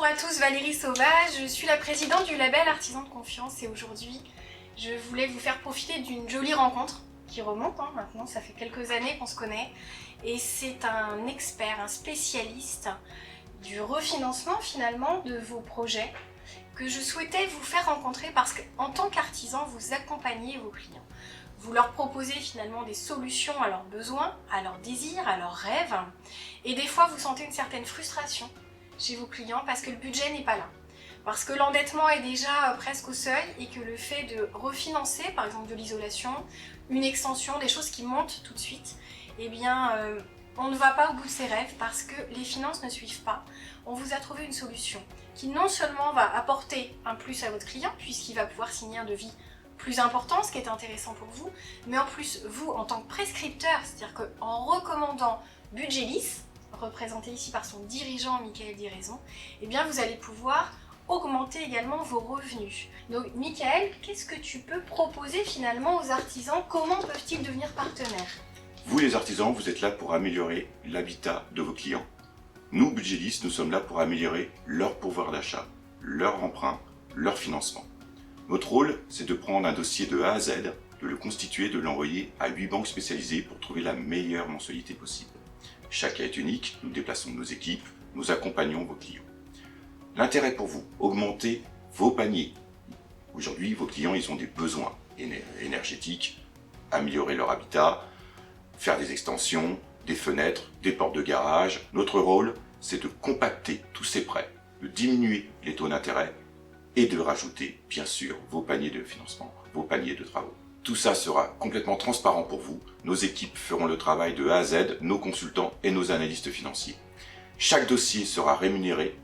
Bonjour à tous, Valérie Sauvage, je suis la présidente du label Artisan de Confiance et aujourd'hui je voulais vous faire profiter d'une jolie rencontre qui remonte maintenant, ça fait quelques années qu'on se connaît et c'est un expert, un spécialiste du refinancement finalement de vos projets que je souhaitais vous faire rencontrer parce qu'en tant qu'artisan vous accompagnez vos clients. Vous leur proposez finalement des solutions à leurs besoins, à leurs désirs, à leurs rêves et des fois vous sentez une certaine frustration chez vos clients parce que le budget n'est pas là. Parce que l'endettement est déjà presque au seuil et que le fait de refinancer, par exemple de l'isolation, une extension, des choses qui montent tout de suite, eh bien on ne va pas au bout de ses rêves parce que les finances ne suivent pas. On vous a trouvé une solution qui non seulement va apporter un plus à votre client puisqu'il va pouvoir signer un devis plus important, ce qui est intéressant pour vous, mais en plus vous en tant que prescripteur, c'est-à-dire qu'en recommandant Budgélis, représenté ici par son dirigeant Michael Diraison, eh bien vous allez pouvoir augmenter également vos revenus. Donc Michael, qu'est-ce que tu peux proposer finalement aux artisans? Comment peuvent-ils devenir partenaires? Vous les artisans, vous êtes là pour améliorer l'habitat de vos clients. Nous, Budgélis, nous sommes là pour améliorer leur pouvoir d'achat, leur emprunt, leur financement. Notre rôle, c'est de prendre un dossier de A à Z, de le constituer, de l'envoyer à 8 banques spécialisées pour trouver la meilleure mensualité possible. Chaque cas est unique, nous déplaçons nos équipes, nous accompagnons vos clients. L'intérêt pour vous, augmenter vos paniers. Aujourd'hui, vos clients, ils ont des besoins énergétiques, améliorer leur habitat, faire des extensions, des fenêtres, des portes de garage. Notre rôle, c'est de compacter tous ces prêts, de diminuer les taux d'intérêt et de rajouter, bien sûr, vos paniers de financement, vos paniers de travaux. Tout ça sera complètement transparent pour vous. Nos équipes feront le travail de A à Z, nos consultants et nos analystes financiers. Chaque dossier sera rémunéré,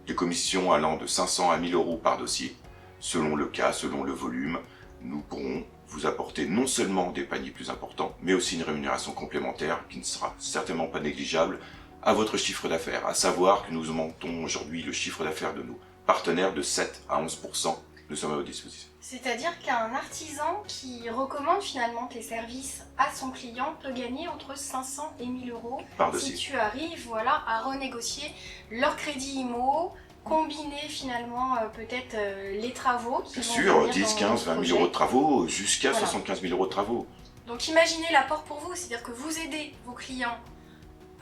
des commissions allant de 500 à 1000 euros par dossier. Selon le cas, selon le volume, nous pourrons vous apporter non seulement des paniers plus importants, mais aussi une rémunération complémentaire qui ne sera certainement pas négligeable à votre chiffre d'affaires. À savoir que nous augmentons aujourd'hui le chiffre d'affaires de nos partenaires de 7 à 11%. Nous sommes à votre disposition. C'est-à-dire qu'un artisan qui recommande finalement tes services à son client peut gagner entre 500 et 1000 euros Par dossier. si tu arrives à renégocier leur crédit IMO, combiner finalement peut-être les travaux qui Bien vont sûr, venir 10, dans 15, le 20 000 projet. euros de travaux, jusqu'à Voilà. 75 000 euros de travaux. Donc imaginez l'apport pour vous, c'est-à-dire que vous aidez vos clients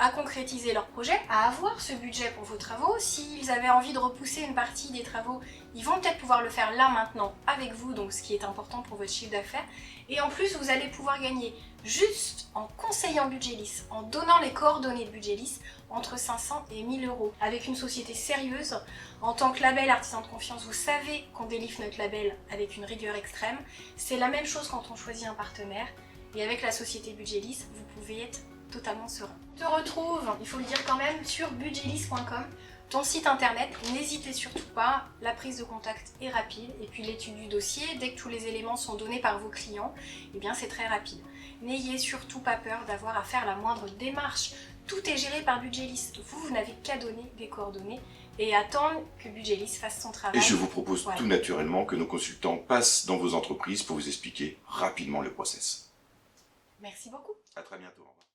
à concrétiser leur projet, à avoir ce budget pour vos travaux. S'ils avaient envie de repousser une partie des travaux, ils vont peut-être pouvoir le faire là maintenant avec vous, donc ce qui est important pour votre chiffre d'affaires. Et en plus, vous allez pouvoir gagner juste en conseillant Budgélis, en donnant les coordonnées de Budgélis, entre 500 et 1000 euros. Avec une société sérieuse, en tant que label Artisan de Confiance, vous savez qu'on délivre notre label avec une rigueur extrême. C'est la même chose quand on choisit un partenaire. Et avec la société Budgélis, vous pouvez être totalement serein. On te retrouve, il faut le dire quand même, sur budgélis.com, ton site internet. N'hésitez surtout pas, la prise de contact est rapide et puis l'étude du dossier, dès que tous les éléments sont donnés par vos clients, eh bien c'est très rapide. N'ayez surtout pas peur d'avoir à faire la moindre démarche. Tout est géré par Budgélis. Vous n'avez qu'à donner des coordonnées et attendre que Budgélis fasse son travail. Et je vous propose Voilà. tout naturellement que nos consultants passent dans vos entreprises pour vous expliquer rapidement le process. Merci beaucoup. À très bientôt. Au revoir.